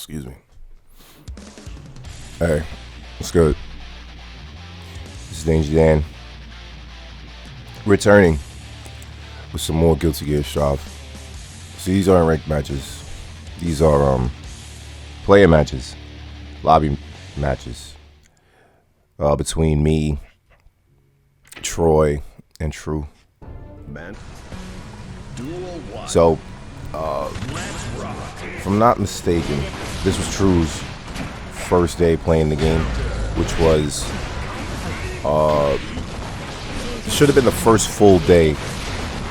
Excuse me. Hey, what's good? This is Danger Dan. Returning with some more Guilty Gear Strive. So these aren't ranked matches. These are player matches, lobby matches between me, Troy, and True. So, if I'm not mistaken, this was True's first day playing the game, which was should have been the first full day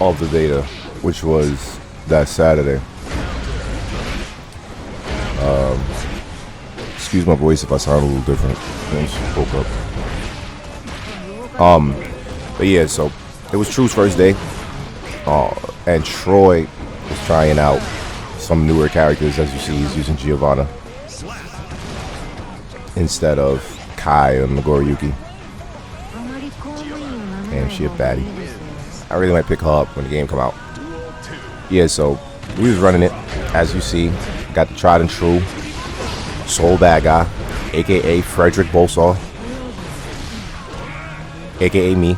of the beta, which was that Saturday. Excuse my voice if I sound a little different. I just woke up. But yeah, so it was True's first day, and Troy was trying out some newer characters. As you see, he's using Giovanna instead of Kai and Nagoriyuki. Damn, she a baddie. I really might pick her up when the game come out. Yeah, so we was running it. As you see, got the tried and true Soul Bad Guy, aka Frederick Bolsaw, aka me.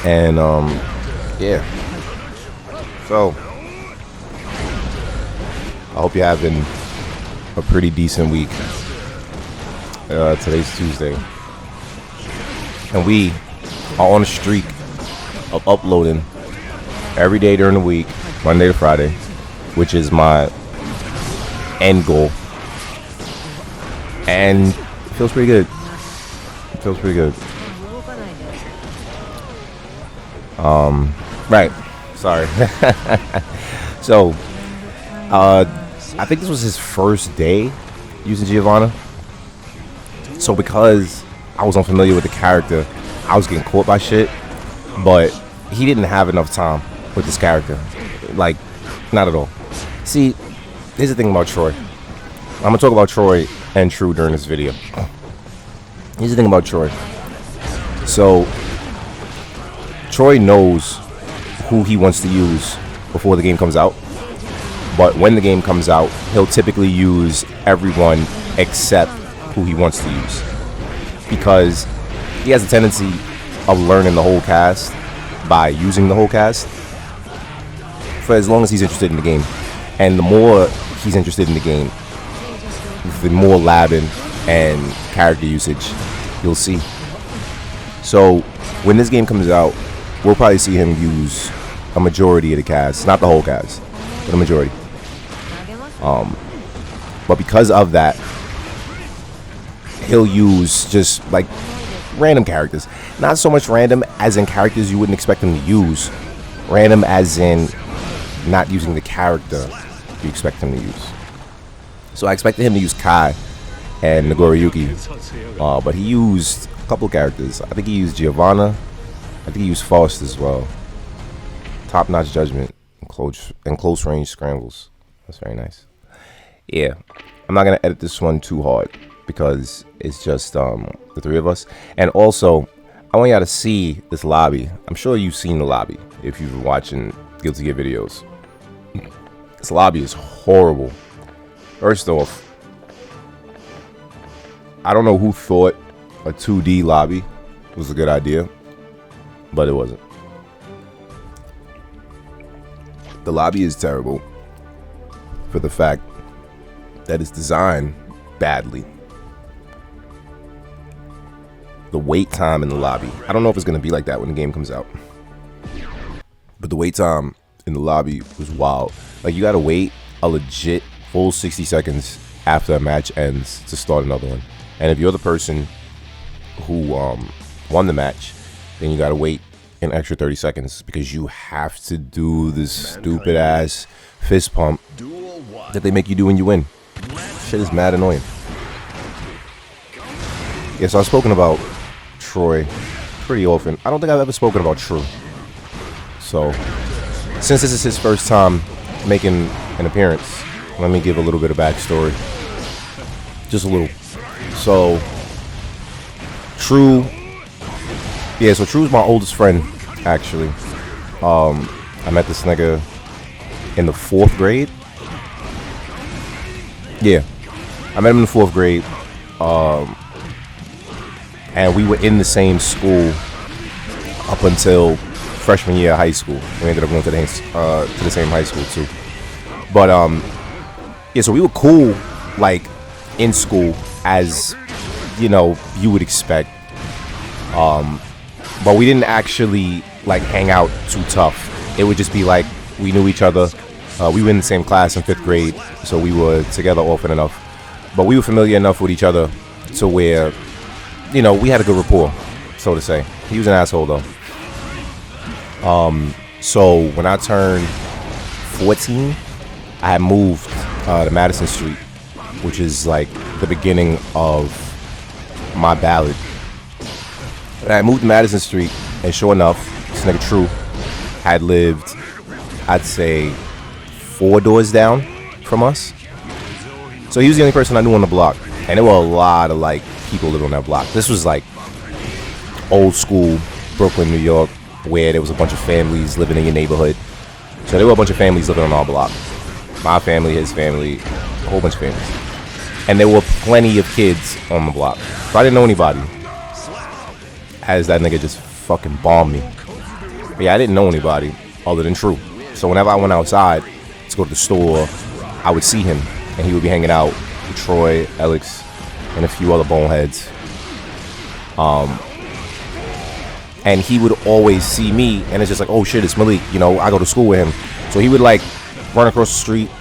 And yeah. So I hope you're having a pretty decent week. Today's Tuesday, and we are on a streak of uploading every day during the week, Monday to Friday, which is my end goal. And it feels pretty good. It feels pretty good. Right. Sorry. So, I think this was his first day using Giovanna. So because I was unfamiliar with the character, I was getting caught by shit. But he didn't have enough time with this character. Like, not at all. See, here's the thing about Troy. I'm going to talk about Troy and True during this video. Here's the thing about Troy. So, Troy knows who he wants to use before the game comes out. But when the game comes out, he'll typically use everyone except who he wants to use. Because he has a tendency of learning the whole cast by using the whole cast for as long as he's interested in the game. And the more he's interested in the game, the more labbing and character usage you'll see. So when this game comes out, we'll probably see him use a majority of the cast. Not the whole cast, but a majority. But because of that, he'll use just like random characters. Not so much random as in characters you wouldn't expect him to use. Random as in not using the character you expect him to use. So I expected him to use Kai and Nagoriyuki, but he used a couple of characters. I think he used Giovanna. I think he used Faust as well. Top-notch judgment and close range scrambles. That's very nice. Yeah, I'm not gonna edit this one too hard because it's just the three of us. And also, I want y'all to see this lobby. I'm sure you've seen the lobby if you've been watching Guilty Gear videos. This lobby is horrible. First off, I don't know who thought a 2D lobby was a good idea, but it wasn't. The lobby is terrible for the fact that it's designed badly. The wait time in the lobby, I don't know if it's going to be like that when the game comes out, but the wait time in the lobby was wild. Like, you got to wait a legit full 60 seconds after a match ends to start another one. And if you're the person who won the match, then you got to wait an extra 30 seconds because you have to do this stupid ass fist pump that they make you do when you win. Shit is mad annoying. Yeah, so I've spoken about Troy pretty often. I don't think I've ever spoken about True. So since this is his first time making an appearance, let me give a little bit of backstory. Just a little. So True, yeah, so True's my oldest friend, actually. I met this nigga in the 4th grade. Yeah, I met him in the 4th grade, and we were in the same school up until freshman year of high school. We ended up going to the same high school too. But yeah, so we were cool, like in school, as you would expect. But we didn't actually like hang out too tough. It would just be like we knew each other. We were in the same class in 5th grade, so we were together often enough. But we were familiar enough with each other to where, we had a good rapport, so to say. He was an asshole though. So when I turned 14, I had moved to Madison Street, which is like the beginning of my ballad. And I moved to Madison Street, and sure enough, this nigga True had lived, I'd say, 4 doors down from us. So he was the only person I knew on the block, and there were a lot of like people living on that block. This was like old school Brooklyn, New York, where there was a bunch of families living in your neighborhood. So there were a bunch of families living on our block. My family, his family, a whole bunch of families. And there were plenty of kids on the block. So I didn't know anybody. As that nigga just fucking bombed me. But yeah, I didn't know anybody other than True. So whenever I went outside to go to the store, I would see him, and he would be hanging out with Troy, Alex, and a few other boneheads. And he would always see me, and it's just like, oh shit, it's Malik. I go to school with him. So he would like run across the street.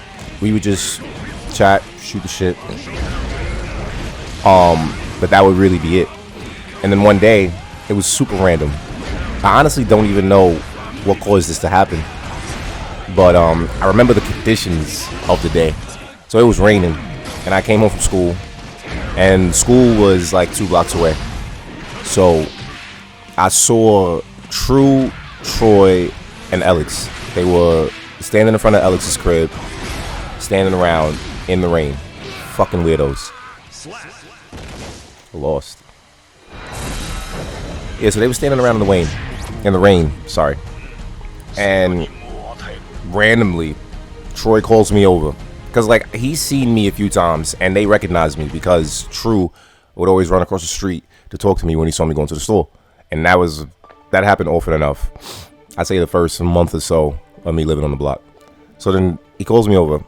We would just chat, shoot the shit. But that would really be it. And then one day, it was super random. I honestly don't even know what caused this to happen. But I remember the conditions of the day. So it was raining, and I came home from school, and school was like 2 blocks away. So I saw True, Troy, and Alex. They were standing in front of Alex's crib, standing around in the rain. Fucking weirdos. Lost. Yeah, so they were standing around in the rain, sorry. And randomly, Troy calls me over. Because, like, he's seen me a few times, and they recognize me because True would always run across the street to talk to me when he saw me going to the store. And that happened often enough. I'd say the first month or so of me living on the block. So then he calls me over,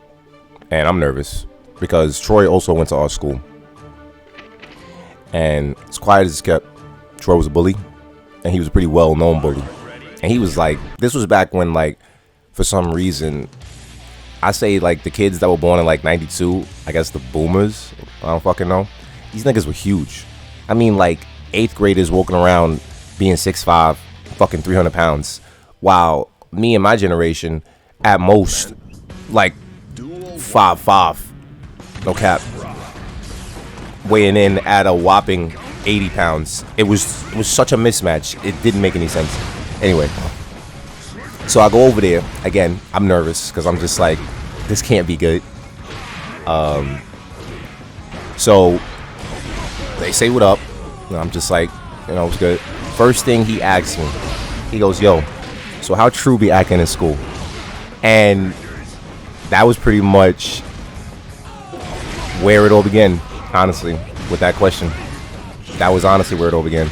and I'm nervous because Troy also went to our school. And as quiet as it's kept, Troy was a bully, and he was a pretty well-known bully. And he was like, this was back when, like, for some reason, I say, like, the kids that were born in, like, 92, I guess the boomers, I don't fucking know, these niggas were huge. I mean, like, 8th graders walking around being 6'5", fucking 300 pounds, while me and my generation, at most, like, 5'5", no cap, weighing in at a whopping 80 pounds. It was such a mismatch. It didn't make any sense. Anyway, so I go over there. Again, I'm nervous because I'm just like, this can't be good. So they say what up. And I'm just like, it's good. First thing he asks me, he goes, yo, so how True be acting in school? And that was pretty much where it all began, honestly, with that question. That was honestly where it all began.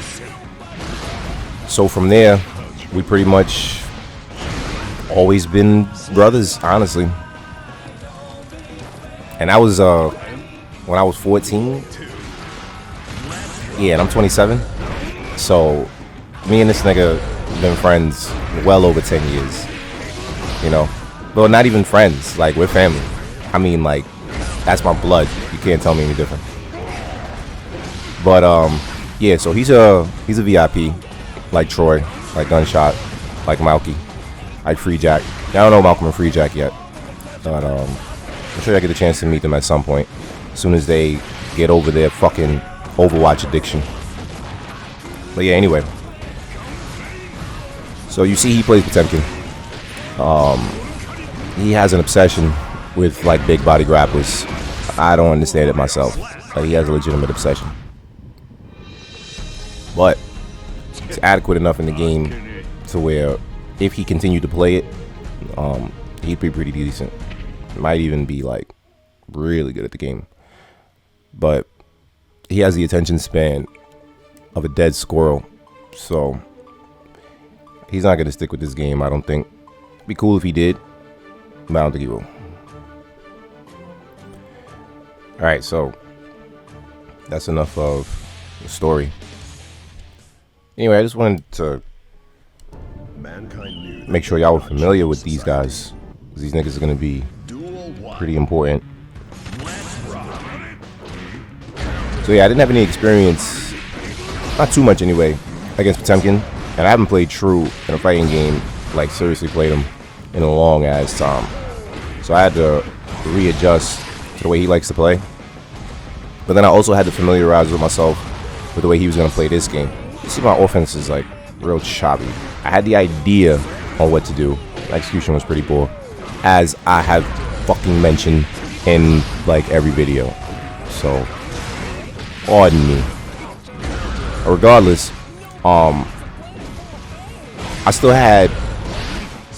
So from there, we pretty much always been brothers, honestly. And that was when I was 14. Yeah, and I'm 27. So me and this nigga been friends well over 10 years. Well, not even friends. Like, we're family. I mean, like, that's my blood. You can't tell me any different. But yeah, so he's a VIP, like Troy, like Gunshot, like Malky, like Free Jack. I don't know Malcolm and Free Jack yet, but I'm sure I get a chance to meet them at some point, as soon as they get over their fucking Overwatch addiction. But yeah, anyway. So you see, he plays Potemkin. He has an obsession with like big body grapplers. I don't understand it myself, but he has a legitimate obsession. But it's adequate enough in the game to where if he continued to play it, he'd be pretty decent. Might even be like really good at the game. But he has the attention span of a dead squirrel. So he's not going to stick with this game, I don't think. It'd be cool if he did, but I don't think he will. Alright, so that's enough of the story. Anyway, I just wanted to make sure y'all were familiar with these guys. These niggas are going to be pretty important. So yeah, I didn't have any experience, not too much anyway, against Potemkin. And I haven't played True in a fighting game, like seriously played him in a long ass time. So I had to readjust to the way he likes to play. But then I also had to familiarize with myself with the way he was going to play this game. You see, my offense is like real choppy. I had the idea on what to do. My execution was pretty poor, as I have fucking mentioned in like every video. So, pardon me. Regardless, I still had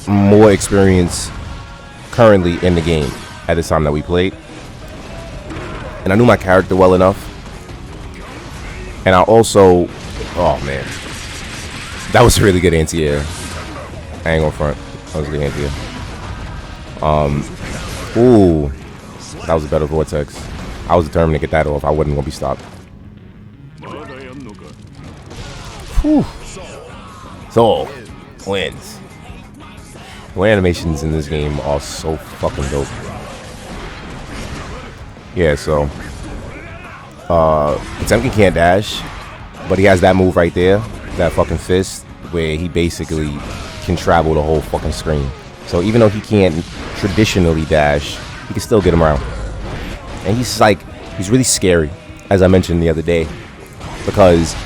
more experience currently in the game at this time that we played. And I knew my character well enough. And I also, oh man, that was a really good anti-air. I ain't gonna front. That was a good anti-air. Ooh, that was a better vortex. I was determined to get that off. I wasn't gonna be stopped. Whew. So, wins. The animations in this game are so fucking dope. Yeah, so Potemkin can't dash, but he has that move right there, that fucking fist, where he basically can travel the whole fucking screen. So even though he can't traditionally dash, he can still get him around. And he's really scary, as I mentioned the other day, because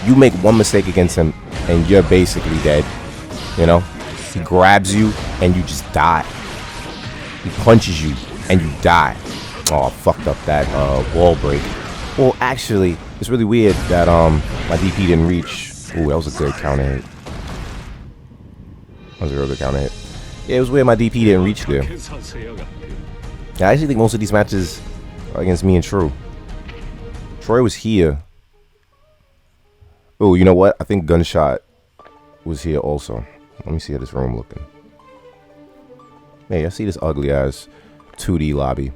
you make one mistake against him and you're basically dead. You know, he grabs you and you just die. He punches you and you die. Oh, I fucked up that wall break. Well, actually, it's really weird that my DP didn't reach. Ooh, that was a good counter hit. That was a real good counter hit. Yeah, it was weird my DP didn't reach there. Yeah, I actually think most of these matches are against me and True. Troy was here. Oh, you know what? I think Gunshot was here also. Let me see how this room looking. Hey, I see this ugly ass 2D lobby.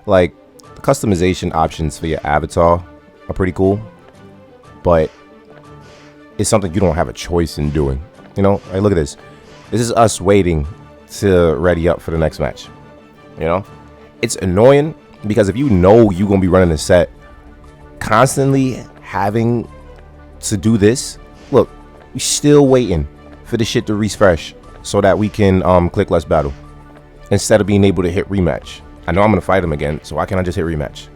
Like, the customization options for your avatar are pretty cool, but it's something you don't have a choice in doing. You know, like, look at this. This is us waiting to ready up for the next match. You know, it's annoying because if you know you're gonna be running a set, constantly having to do this. Look, we still waiting for this shit to refresh so that we can click less battle instead of being able to hit rematch. I know I'm gonna fight him again, so why can't I just hit rematch?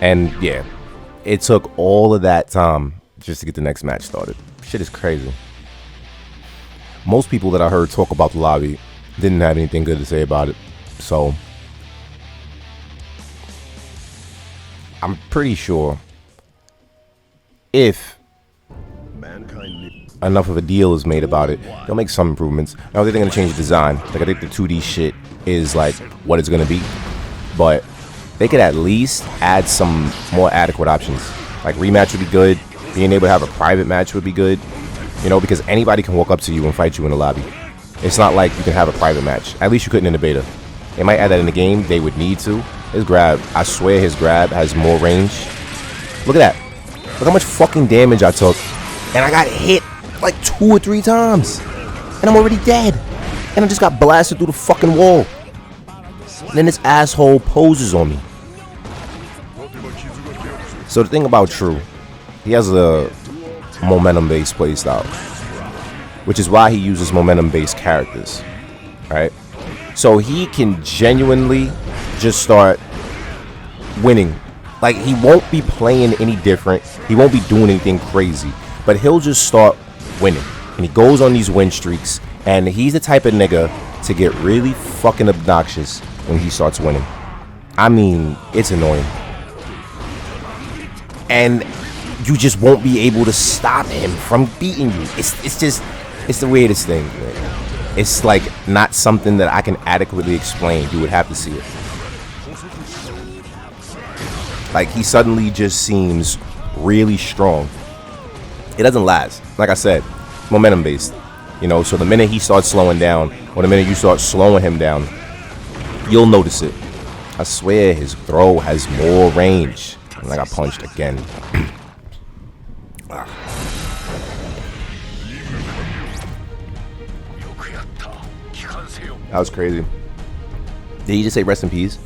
And yeah, it took all of that time just to get the next match started. Shit is crazy. Most people that I heard talk about the lobby didn't have anything good to say about it, so I'm pretty sure if enough of a deal is made about it, they'll make some improvements. I don't think they're gonna change the design. Like, I think the 2D shit is like what it's gonna be, but they could at least add some more adequate options. Like, rematch would be good. Being able to have a private match would be good. You know, because anybody can walk up to you and fight you in the lobby. It's not like you can have a private match. At least you couldn't in the beta. They might add that in the game. They would need to. His grab, I swear his grab has more range. Look at that. Look how much fucking damage I took. And I got hit like 2 or 3 times. And I'm already dead. And I just got blasted through the fucking wall. And then this asshole poses on me. So the thing about True, he has a momentum-based playstyle, which is why he uses momentum-based characters, right? So he can genuinely just start winning. Like, he won't be playing any different. He won't be doing anything crazy, but he'll just start winning. And he goes on these win streaks, and he's the type of nigga to get really fucking obnoxious when he starts winning. I mean, it's annoying. And you just won't be able to stop him from beating you. It's the weirdest thing, man. It's like not something that I can adequately explain. You would have to see it. Like, he suddenly just seems really strong. It doesn't last. Like I said, momentum based. You know, so the minute he starts slowing down, or the minute you start slowing him down, you'll notice it. I swear his throw has more range. And I got punched again. That was crazy. Did he just say rest in peace?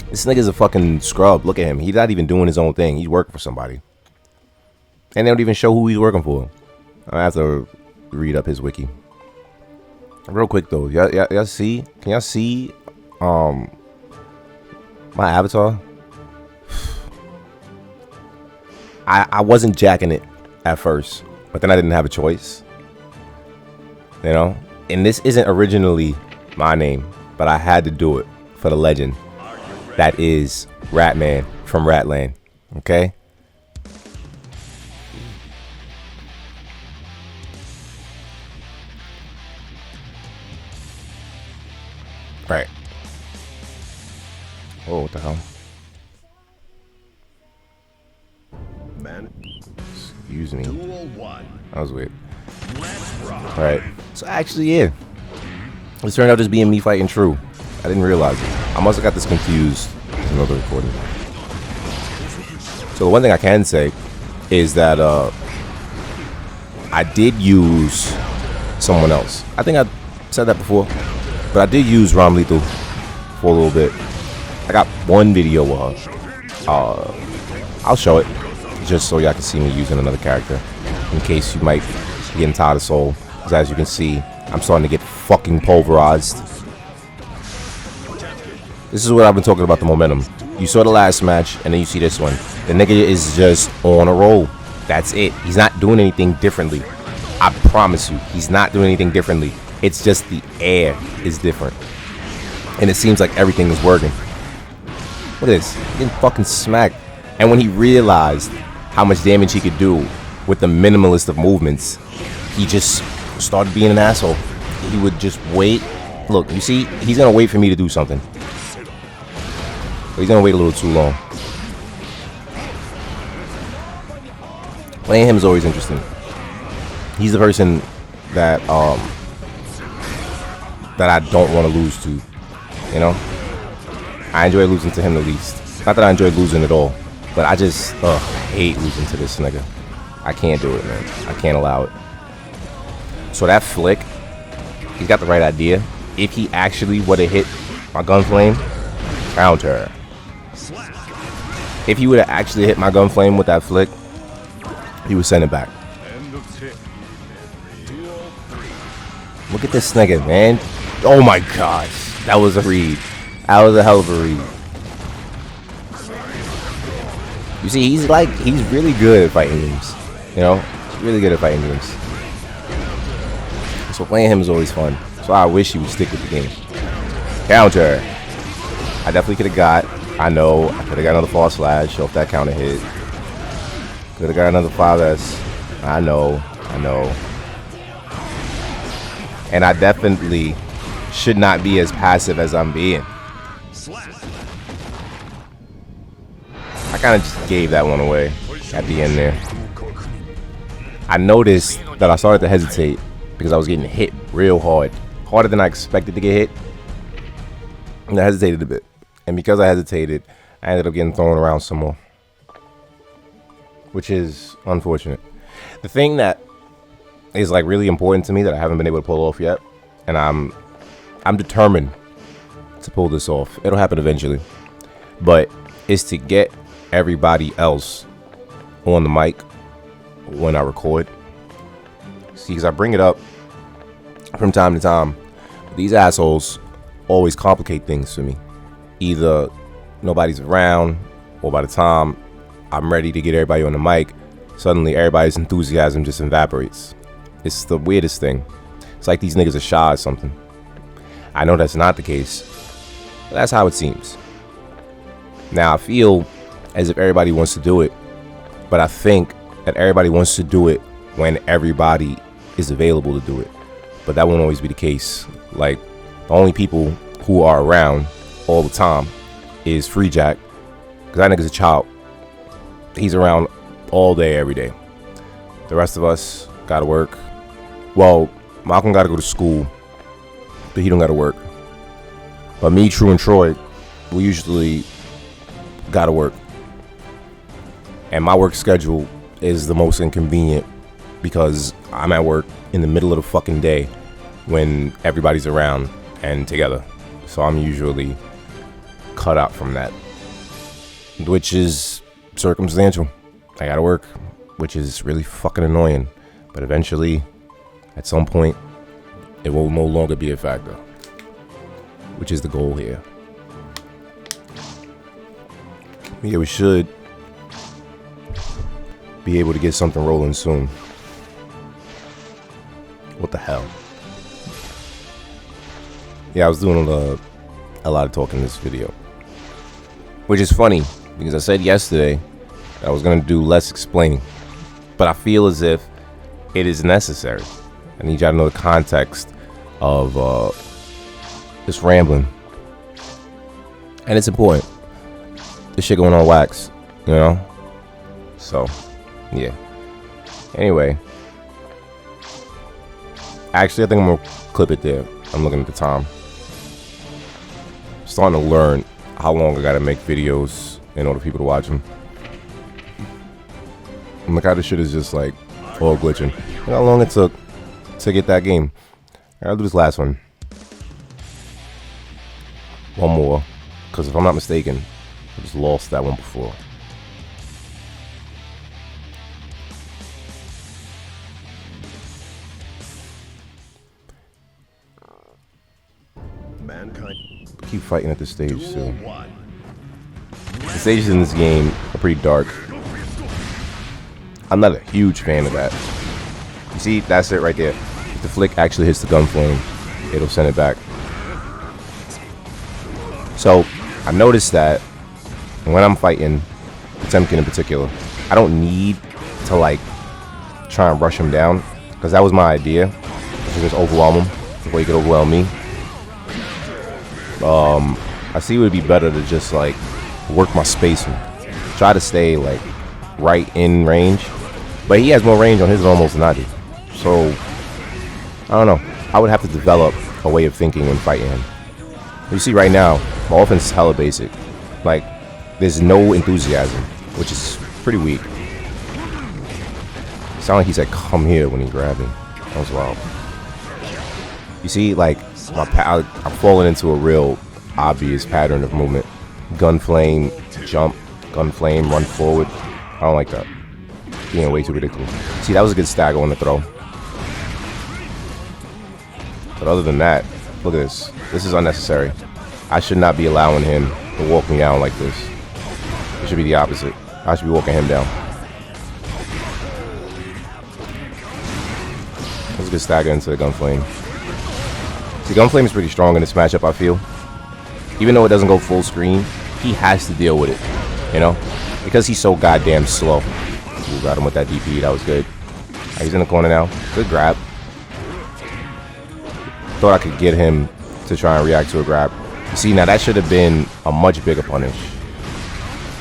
This nigga's a fucking scrub. Look at him. He's not even doing his own thing. He's working for somebody. And they don't even show who he's working for. I have to read up his wiki. Real quick though. Y'all see? Can y'all see my avatar? I wasn't jacking it at first, but then I didn't have a choice. You know? And this isn't originally my name, but I had to do it for the legend that is Ratman from Ratland. Okay? Right. Oh, what the hell? Man. Excuse me. That was weird. Alright. So actually, yeah. This turned out just being me fighting True. I didn't realize it. I must have got this confused with another recording. So the one thing I can say is that I did use someone else. I think I said that before. But I did use Rom Lethal for a little bit. I got one video with her. I'll show it just so y'all can see me using another character in case you might be getting tired of Soul. Because as you can see, I'm starting to get fucking pulverized. This is what I've been talking about, the momentum. You saw the last match and then you see this one. The nigga is just on a roll. That's it. He's not doing anything differently. I promise you, he's not doing anything differently. It's just the air is different. And it seems like everything is working. Look at this. He's getting fucking smacked. And when he realized how much damage he could do with the minimalist of movements, he just started being an asshole. He would just wait. Look, you see, he's going to wait for me to do something. But he's going to wait a little too long. Playing him is always interesting. He's the person that I don't want to lose to, you know. I enjoy losing to him the least. Not that I enjoy losing at all, but I just hate losing to this nigga. I can't do it, man. I can't allow it. So that flick, he's got the right idea. If he actually would have hit my gun flame, counter. If he would have actually hit my gun flame with that flick, he would send it back. Look at this nigga, man. Oh my gosh. That was a read. That was a hell of a read. You see, he's really good at fighting games. You know? He's really good at fighting games. So playing him is always fun. So I wish he would stick with the game. Counter. I definitely could have got. I know. I could have got another false slash. Show if that counter hit. Could have got another 5S. I know. And I definitely should not be as passive as I'm being. I kind of just gave that one away at the end there. I noticed that I started to hesitate because I was getting hit real hard. Harder than I expected to get hit. And I hesitated a bit. And because I hesitated, I ended up getting thrown around some more. Which is unfortunate. The thing that is like really important to me that I haven't been able to pull off yet, and I'm determined to pull this off. It'll happen eventually, but is to get everybody else on the mic when I record. See, because I bring it up from time to time, these assholes always complicate things for me. Either nobody's around, or by the time I'm ready to get everybody on the mic, suddenly everybody's enthusiasm just evaporates. It's the weirdest thing. It's like these niggas are shy or something. I know that's not the case, but that's how it seems. Now, I feel as if everybody wants to do it, but I think that everybody wants to do it when everybody is available to do it. but that won't always be the case. Like, the only people who are around all the time is Free Jack, because that nigga's a child. He's around all day, every day. The rest of us gotta work. Well, Malcolm gotta go to school, but he don't gotta work. But me, True, and Troy, we usually gotta work. And my work schedule is the most inconvenient because I'm at work in the middle of the fucking day when everybody's around and together. So I'm usually cut out from that, which is circumstantial. I gotta work, which is really fucking annoying. But eventually, at some point, it will no longer be a factor, which is the goal here. Yeah, we should be able to get something rolling soon. What the hell? Yeah, I was doing a lot of talking in this video, which is funny because I said yesterday that I was gonna do less explaining, but I feel as if it is necessary. I need y'all to know the context of this rambling, and it's important. This shit going on wax, you know? So, yeah. Anyway. Actually, I think I'm going to clip it there. I'm looking at the time. I'm starting to learn how long I got to make videos in order for people to watch them. And look how this shit is just like all glitching. Look how long it took to get that game. I'll do this last one. One more. Because if I'm not mistaken, I just lost that one before. Mankind keep fighting at this stage too. The stages in this game are pretty dark. I'm not a huge fan of that. You see, that's it right there. If the flick actually hits the gun flame, it'll send it back. So I noticed that when I'm fighting Potemkin in particular, I don't need to like try and rush him down, because that was my idea. To just overwhelm him before he could overwhelm me. I see it would be better to just like work my spacing, try to stay like right in range. But he has more range on his normals than I do, so I don't know. I would have to develop a way of thinking when fighting him. You see right now, my offense is hella basic. Like, there's no enthusiasm, which is pretty weak. It sounded like he said come here when he grabbed me. That was wild. You see, like, I'm falling into a real obvious pattern of movement. Gun flame, jump, gun flame, run forward. I don't like that. Being way too ridiculous. See, that was a good stagger on the throw. But other than that, look at this. This is unnecessary. I should not be allowing him to walk me down like this. It should be the opposite. I should be walking him down. That's a good stagger into the gun flame. See, gun flame is pretty strong in this matchup, I feel. Even though it doesn't go full screen, he has to deal with it, you know? Because he's so goddamn slow. Ooh, got him with that DP, that was good. Right, he's in the corner now. Good grab. Thought I could get him to try and react to a grab. You see, now that should have been a much bigger punish.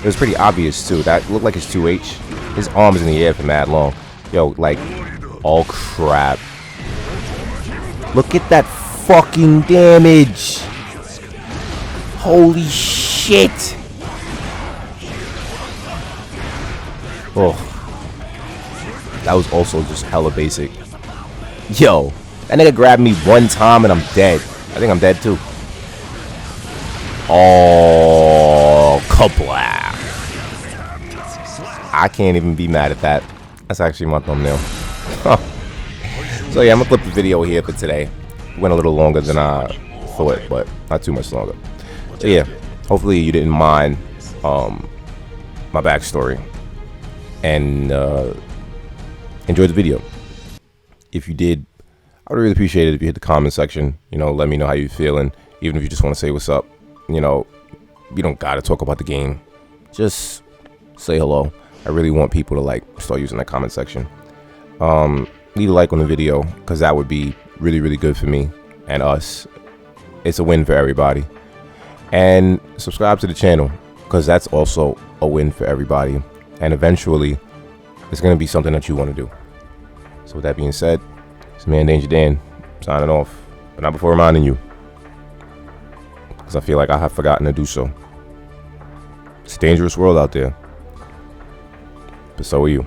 It was pretty obvious too. That looked like his 2H. His arm is in the air for mad long. Yo, like, oh crap. Look at that fucking damage. Holy shit. Oh. That was also just hella basic. Yo, that nigga grabbed me one time and I'm dead. I think I'm dead too. Oh, kablam. I can't even be mad at that. That's actually my thumbnail. So yeah, I'm gonna clip the video here for today. Went a little longer than I thought, but not too much longer. So yeah, hopefully you didn't mind my backstory and enjoyed the video. If you did, I would really appreciate it if you hit the comment section. You know, let me know how you're feeling. Even if you just want to say what's up. You know, you don't gotta talk about the game. Just say hello. I really want people to like start using that comment section. Leave a like on the video, because that would be really, really good for me and us. It's a win for everybody. And subscribe to the channel, because that's also a win for everybody. And eventually, it's going to be something that you want to do. So with that being said, it's man Danger Dan signing off. But not before reminding you, because I feel like I have forgotten to do so. It's a dangerous world out there. But so are you.